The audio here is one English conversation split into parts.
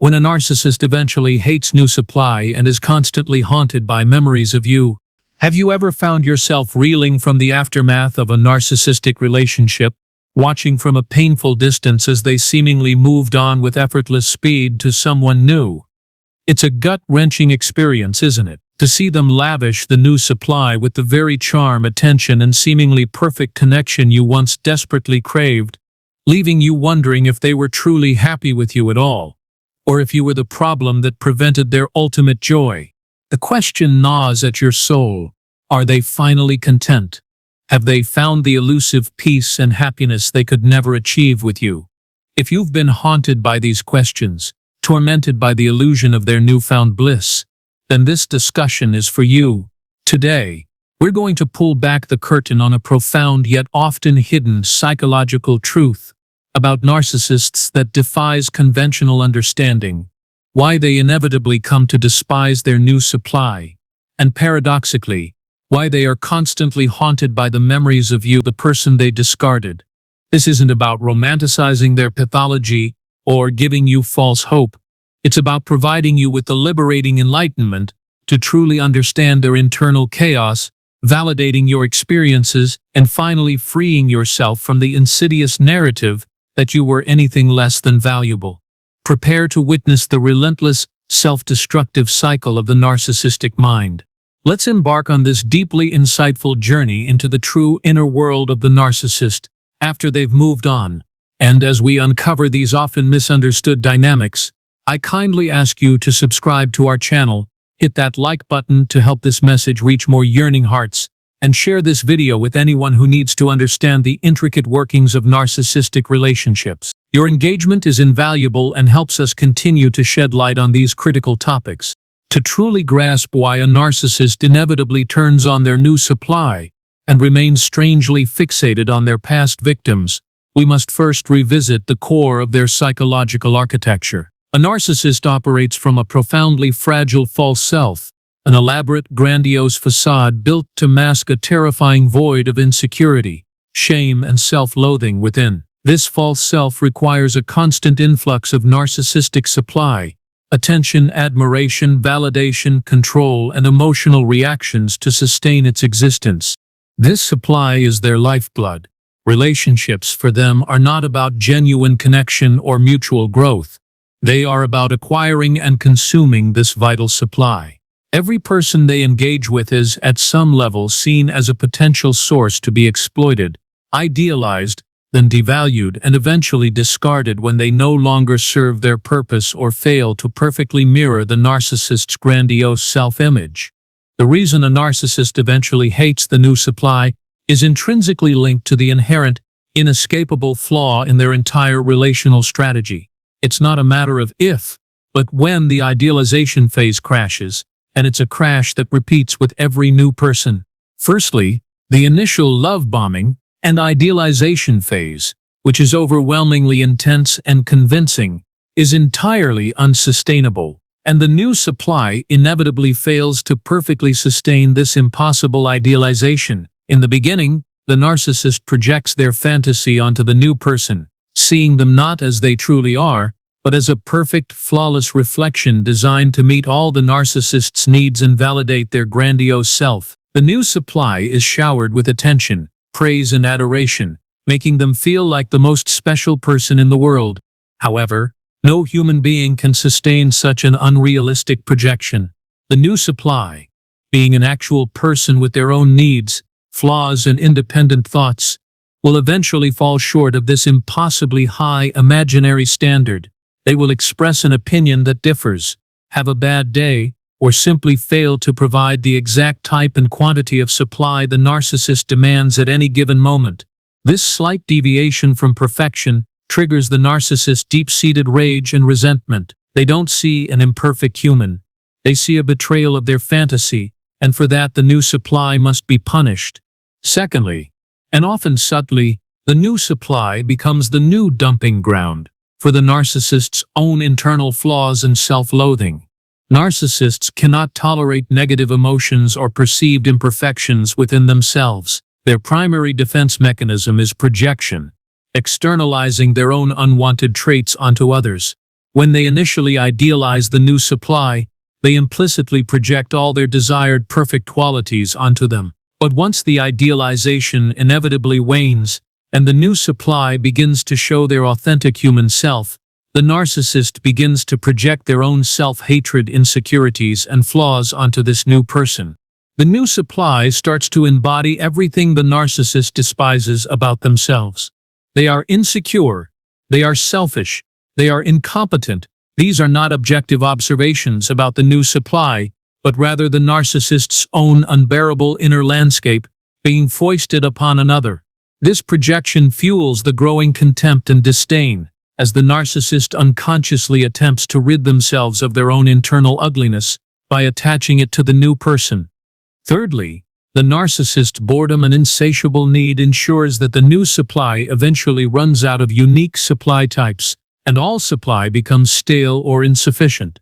When a narcissist eventually hates new supply and is constantly haunted by memories of you, have you ever found yourself reeling from the aftermath of a narcissistic relationship, watching from a painful distance as they seemingly moved on with effortless speed to someone new? It's a gut-wrenching experience, isn't it? To see them lavish the new supply with the very charm, attention, and seemingly perfect connection you once desperately craved, leaving you wondering if they were truly happy with you at all, or if you were the problem that prevented their ultimate joy. The question gnaws at your soul. Are they finally content? Have they found the elusive peace and happiness they could never achieve with you? If you've been haunted by these questions, tormented by the illusion of their newfound bliss, then this discussion is for you. Today, we're going to pull back the curtain on a profound yet often hidden psychological truth about narcissists that defies conventional understanding, why they inevitably come to despise their new supply, and paradoxically, why they are constantly haunted by the memories of you, the person they discarded. This isn't about romanticizing their pathology or giving you false hope. It's about providing you with the liberating enlightenment to truly understand their internal chaos, validating your experiences, and finally freeing yourself from the insidious narrative that you were anything less than valuable. Prepare to witness the relentless, self-destructive cycle of the narcissistic mind. Let's embark on this deeply insightful journey into the true inner world of the narcissist after they've moved on. And as we uncover these often misunderstood dynamics, I kindly ask you to subscribe to our channel, hit that like button to help this message reach more yearning hearts, and share this video with anyone who needs to understand the intricate workings of narcissistic relationships. Your engagement is invaluable and helps us continue to shed light on these critical topics. To truly grasp why a narcissist inevitably turns on their new supply and remains strangely fixated on their past victims, we must first revisit the core of their psychological architecture. A narcissist operates from a profoundly fragile false self, an elaborate, grandiose facade built to mask a terrifying void of insecurity, shame, and self-loathing within. This false self requires a constant influx of narcissistic supply, attention, admiration, validation, control, and emotional reactions to sustain its existence. This supply is their lifeblood. Relationships for them are not about genuine connection or mutual growth. They are about acquiring and consuming this vital supply. Every person they engage with is, at some level, seen as a potential source to be exploited, idealized, then devalued, and eventually discarded when they no longer serve their purpose or fail to perfectly mirror the narcissist's grandiose self-image. The reason a narcissist eventually hates the new supply is intrinsically linked to the inherent, inescapable flaw in their entire relational strategy. It's not a matter of if, but when the idealization phase crashes, and it's a crash that repeats with every new person. Firstly, the initial love bombing and idealization phase, which is overwhelmingly intense and convincing, is entirely unsustainable, and the new supply inevitably fails to perfectly sustain this impossible idealization. In the beginning, the narcissist projects their fantasy onto the new person, seeing them not as they truly are, but as a perfect, flawless reflection designed to meet all the narcissist's needs and validate their grandiose self. The new supply is showered with attention, praise, and adoration, making them feel like the most special person in the world. However, no human being can sustain such an unrealistic projection. The new supply, being an actual person with their own needs, flaws, and independent thoughts, will eventually fall short of this impossibly high imaginary standard. They will express an opinion that differs, have a bad day, or simply fail to provide the exact type and quantity of supply the narcissist demands at any given moment. This slight deviation from perfection triggers the narcissist's deep-seated rage and resentment. They don't see an imperfect human. They see a betrayal of their fantasy, and for that the new supply must be punished. Secondly, and often subtly, the new supply becomes the new dumping ground for the narcissist's own internal flaws and self-loathing. Narcissists cannot tolerate negative emotions or perceived imperfections within themselves. Their primary defense mechanism is projection, externalizing their own unwanted traits onto others. When they initially idealize the new supply, they implicitly project all their desired perfect qualities onto them. But once the idealization inevitably wanes, and the new supply begins to show their authentic human self, the narcissist begins to project their own self-hatred, insecurities, and flaws onto this new person. The new supply starts to embody everything the narcissist despises about themselves. They are insecure. They are selfish. They are incompetent. These are not objective observations about the new supply, but rather the narcissist's own unbearable inner landscape being foisted upon another. This projection fuels the growing contempt and disdain, as the narcissist unconsciously attempts to rid themselves of their own internal ugliness by attaching it to the new person. Thirdly, the narcissist's boredom and insatiable need ensures that the new supply eventually runs out of unique supply types, and all supply becomes stale or insufficient.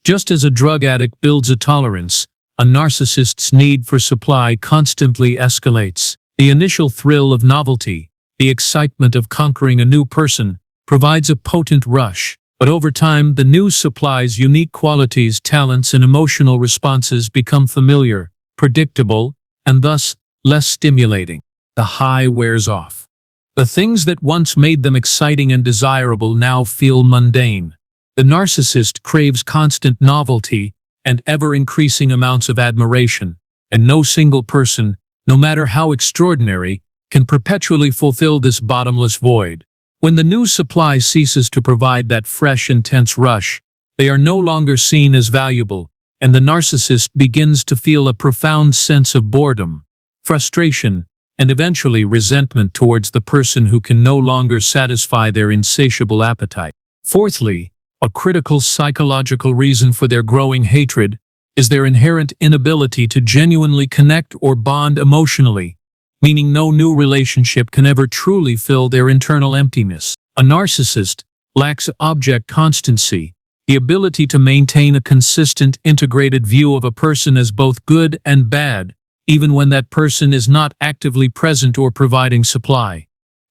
Just as a drug addict builds a tolerance, a narcissist's need for supply constantly escalates. The initial thrill of novelty, the excitement of conquering a new person, provides a potent rush, but over time the new supply's unique qualities, talents, and emotional responses become familiar, predictable, and thus less stimulating. The high wears off. The things that once made them exciting and desirable now feel mundane. The narcissist craves constant novelty and ever-increasing amounts of admiration, and no single person, no matter how extraordinary, can perpetually fulfill this bottomless void. When the new supply ceases to provide that fresh, intense rush, they are no longer seen as valuable, and the narcissist begins to feel a profound sense of boredom, frustration, and eventually resentment towards the person who can no longer satisfy their insatiable appetite. Fourthly, a critical psychological reason for their growing hatred is their inherent inability to genuinely connect or bond emotionally, meaning no new relationship can ever truly fill their internal emptiness. A narcissist lacks object constancy, the ability to maintain a consistent, integrated view of a person as both good and bad, even when that person is not actively present or providing supply.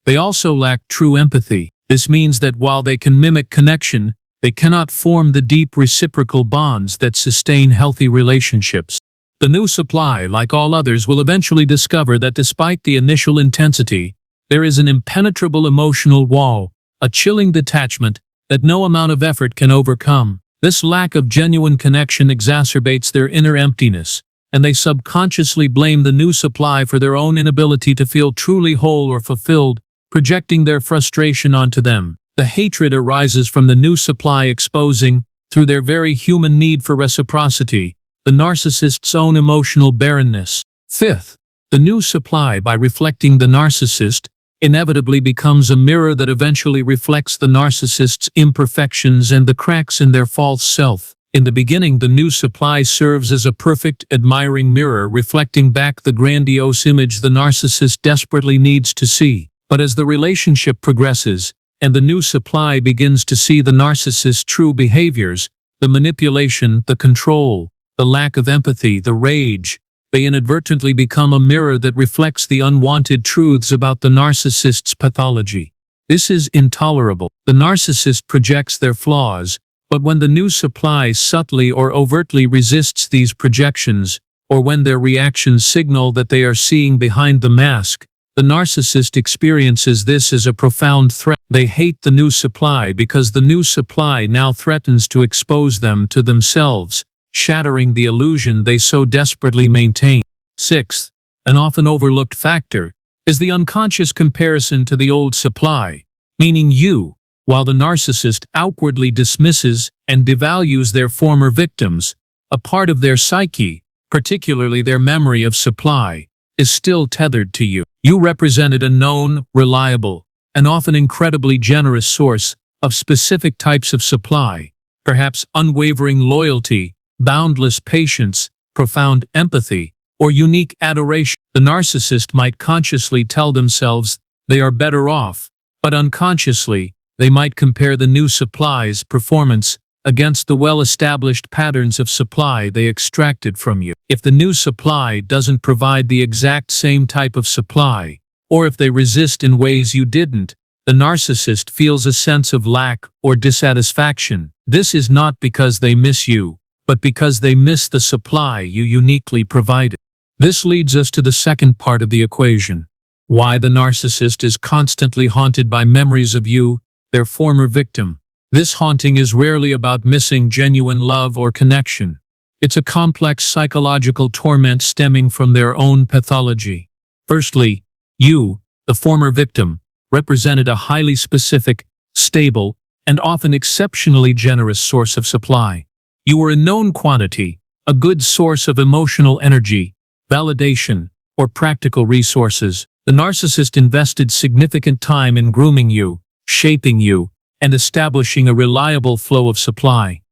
They also lack true empathy. This means that while they can mimic connection, they cannot form the deep reciprocal bonds that sustain healthy relationships. The new supply, like all others, will eventually discover that despite the initial intensity, there is an impenetrable emotional wall, a chilling detachment that no amount of effort can overcome. This lack of genuine connection exacerbates their inner emptiness, and they subconsciously blame the new supply for their own inability to feel truly whole or fulfilled, projecting their frustration onto them. The hatred arises from the new supply exposing, through their very human need for reciprocity, the narcissist's own emotional barrenness. Fifth, the new supply, by reflecting the narcissist, inevitably becomes a mirror that eventually reflects the narcissist's imperfections and the cracks in their false self. In the beginning, the new supply serves as a perfect, admiring mirror reflecting back the grandiose image the narcissist desperately needs to see. But as the relationship progresses, and the new supply begins to see the narcissist's true behaviors, the manipulation, the control, the lack of empathy, the rage, they inadvertently become a mirror that reflects the unwanted truths about the narcissist's pathology. This is intolerable. The narcissist projects their flaws, but when the new supply subtly or overtly resists these projections, or when their reactions signal that they are seeing behind the mask, the narcissist experiences this as a profound threat. They hate the new supply because the new supply now threatens to expose them to themselves, shattering the illusion they so desperately maintain. Sixth, an often overlooked factor, is the unconscious comparison to the old supply, meaning you. While the narcissist outwardly dismisses and devalues their former victims, a part of their psyche, particularly their memory of supply, is still tethered to you. You represented a known, reliable, and often incredibly generous source of specific types of supply, perhaps unwavering loyalty, boundless patience, profound empathy, or unique adoration. The narcissist might consciously tell themselves they are better off, but unconsciously, they might compare the new supply's performance against the well-established patterns of supply they extracted from you. If the new supply doesn't provide the exact same type of supply, or if they resist in ways you didn't, The narcissist feels a sense of lack or dissatisfaction. This is not because they miss you, but because they miss the supply you uniquely provided. This leads us to the second part of the equation. Why the narcissist is constantly haunted by memories of you, their former victim. This haunting is rarely about missing genuine love or connection. It's a complex psychological torment stemming from their own pathology. Firstly, you, the former victim, represented a highly specific, stable, and often exceptionally generous source of supply. You were a known quantity, a good source of emotional energy, validation, or practical resources. The narcissist invested significant time in grooming you, shaping you, and establishing a reliable flow of supply.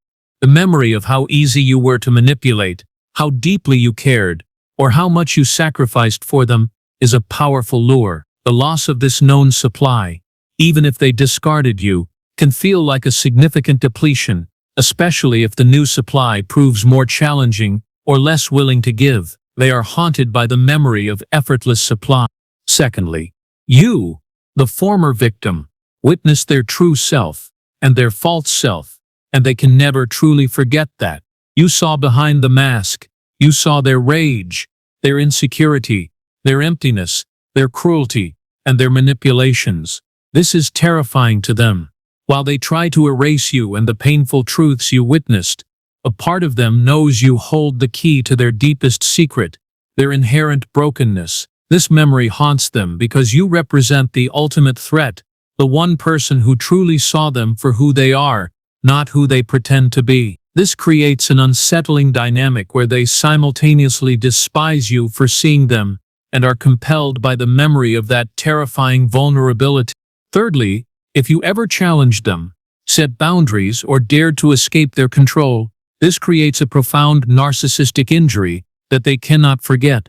The memory of how easy you were to manipulate, how deeply you cared, or how much you sacrificed for them is a powerful lure. The loss of this known supply, even if they discarded you, can feel like a significant depletion, especially if the new supply proves more challenging or less willing to give. They are haunted by the memory of effortless supply. Secondly, you, the former victim, witnessed their true self and their false self, and they can never truly forget that. You saw behind the mask. You saw their rage, their insecurity, their emptiness, their cruelty, and their manipulations. This is terrifying to them. While they try to erase you and the painful truths you witnessed, a part of them knows you hold the key to their deepest secret, their inherent brokenness. This memory haunts them because you represent the ultimate threat, the one person who truly saw them for who they are, not who they pretend to be. This creates an unsettling dynamic where they simultaneously despise you for seeing them and are compelled by the memory of that terrifying vulnerability. Thirdly, if you ever challenged them, set boundaries, or dared to escape their control, this creates a profound narcissistic injury that they cannot forget.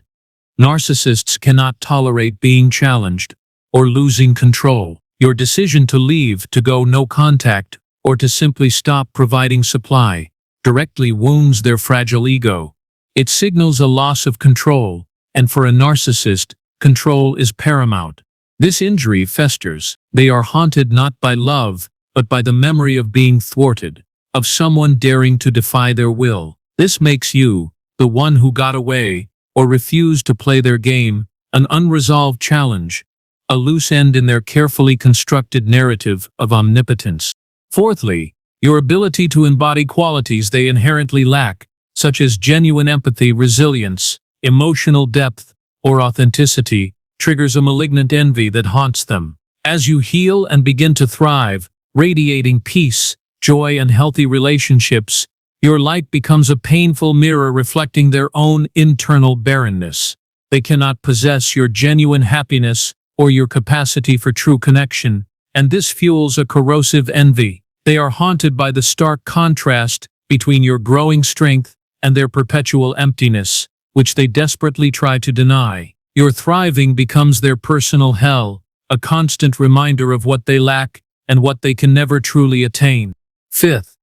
Narcissists cannot tolerate being challenged or losing control. Your decision to leave, to go no contact, or to simply stop providing supply directly wounds their fragile ego. It signals a loss of control, and for a narcissist, control is paramount. This injury festers. They are haunted not by love, but by the memory of being thwarted, of someone daring to defy their will. This makes you, the one who got away, or refused to play their game, an unresolved challenge, a loose end in their carefully constructed narrative of omnipotence. Fourthly, your ability to embody qualities they inherently lack, such as genuine empathy, resilience, emotional depth, or authenticity, triggers a malignant envy that haunts them. As you heal and begin to thrive, radiating peace, joy, and healthy relationships, your light becomes a painful mirror reflecting their own internal barrenness. They cannot possess your genuine happiness or your capacity for true connection, and this fuels a corrosive envy. They are haunted by the stark contrast between your growing strength and their perpetual emptiness, which they desperately try to deny. Your thriving becomes their personal hell, a constant reminder of what they lack and what they can never truly attain. Fifth,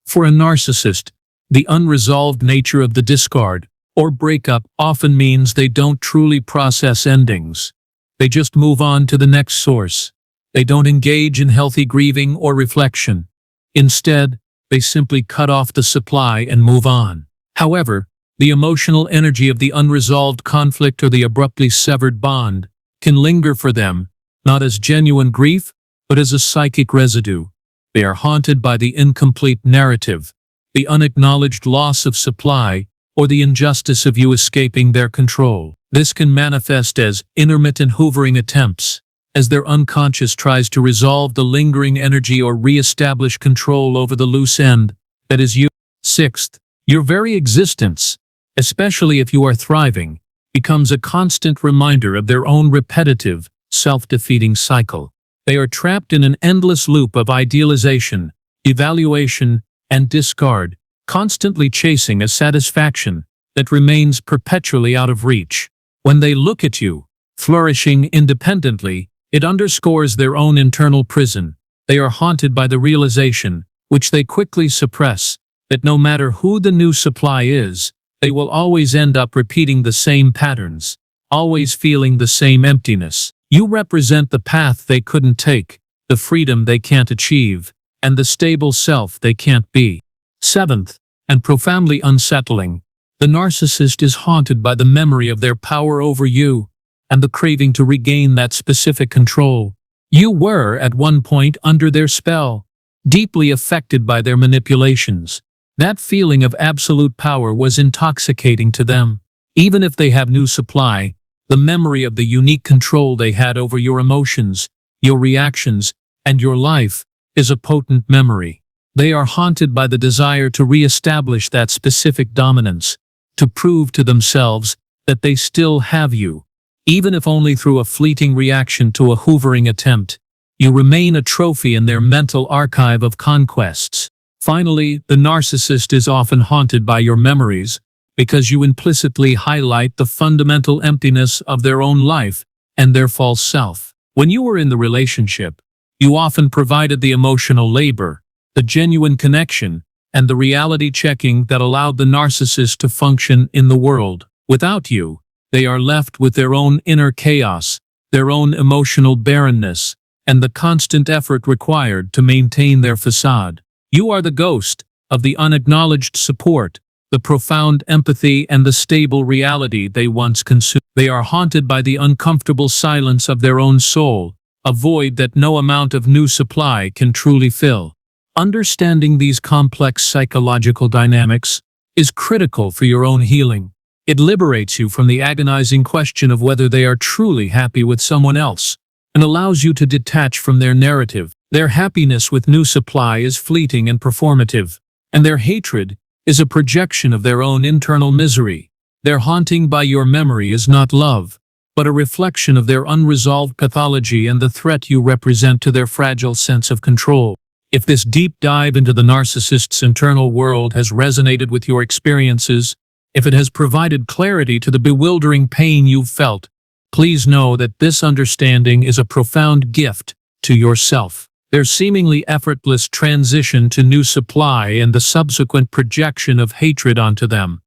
for a narcissist, the unresolved nature of the discard or breakup often means they don't truly process endings. They just move on to the next source. They don't engage in healthy grieving or reflection. Instead, they simply cut off the supply and move on. However, the emotional energy of the unresolved conflict or the abruptly severed bond can linger for them, not as genuine grief, but as a psychic residue. They are haunted by the incomplete narrative, the unacknowledged loss of supply, or the injustice of you escaping their control. This can manifest as intermittent hoovering attempts, as their unconscious tries to resolve the lingering energy or re-establish control over the loose end that is you. Sixth, your very existence, especially if you are thriving, becomes a constant reminder of their own repetitive, self-defeating cycle. They are trapped in an endless loop of idealization, devaluation, and discard, constantly chasing a satisfaction that remains perpetually out of reach. When they look at you, flourishing independently, it underscores their own internal prison. They are haunted by the realization, which they quickly suppress, that no matter who the new supply is, they will always end up repeating the same patterns, always feeling the same emptiness. You represent the path they couldn't take, the freedom they can't achieve, and the stable self they can't be. Seventh, and profoundly unsettling, the narcissist is haunted by the memory of their power over you and the craving to regain that specific control. You were, at one point, under their spell, deeply affected by their manipulations. That feeling of absolute power was intoxicating to them. Even if they have new supply, the memory of the unique control they had over your emotions, your reactions, and your life is a potent memory. They are haunted by the desire to re-establish that specific dominance, to prove to themselves that they still have you. Even if only through a fleeting reaction to a hoovering attempt, you remain a trophy in their mental archive of conquests. Finally, the narcissist is often haunted by your memories because you implicitly highlight the fundamental emptiness of their own life and their false self. When you were in the relationship, you often provided the emotional labor, the genuine connection, and the reality checking that allowed the narcissist to function in the world. Without you, they are left with their own inner chaos, their own emotional barrenness, and the constant effort required to maintain their facade. You are the ghost of the unacknowledged support, the profound empathy, and the stable reality they once consumed. They are haunted by the uncomfortable silence of their own soul, a void that no amount of new supply can truly fill. Understanding these complex psychological dynamics is critical for your own healing. It liberates you from the agonizing question of whether they are truly happy with someone else, and allows you to detach from their narrative. Their happiness with new supply is fleeting and performative, and their hatred is a projection of their own internal misery. Their haunting by your memory is not love, but a reflection of their unresolved pathology and the threat you represent to their fragile sense of control. If this deep dive into the narcissist's internal world has resonated with your experiences, if it has provided clarity to the bewildering pain you've felt, please know that this understanding is a profound gift to yourself. Their seemingly effortless transition to new supply and the subsequent projection of hatred onto them,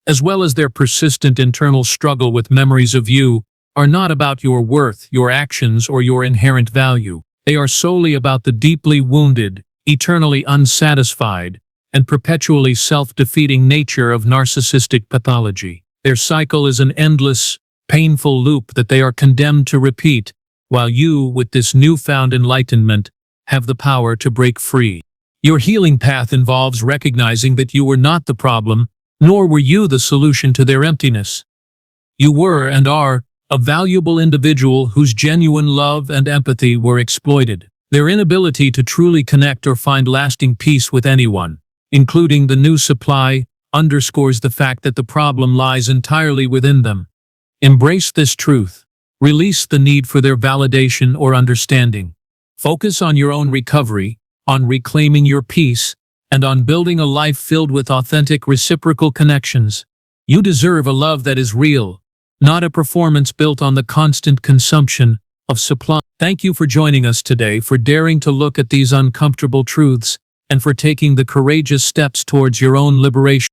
as well as their persistent internal struggle with memories of you, are not about your worth, your actions, or your inherent value. They are solely about the deeply wounded, eternally unsatisfied, and perpetually self-defeating nature of narcissistic pathology. Their cycle is an endless, painful loop that they are condemned to repeat, while you, with this newfound enlightenment, have the power to break free. Your healing path involves recognizing that you were not the problem, nor were you the solution to their emptiness. You were and are a valuable individual whose genuine love and empathy were exploited. Their inability to truly connect or find lasting peace with anyone, including the new supply, underscores the fact that the problem lies entirely within them. Embrace this truth. Release the need for their validation or understanding. Focus on your own recovery, on reclaiming your peace, and on building a life filled with authentic reciprocal connections. You deserve a love that is real, not a performance built on the constant consumption of supply. Thank you for joining us today, for daring to look at these uncomfortable truths, and for taking the courageous steps towards your own liberation.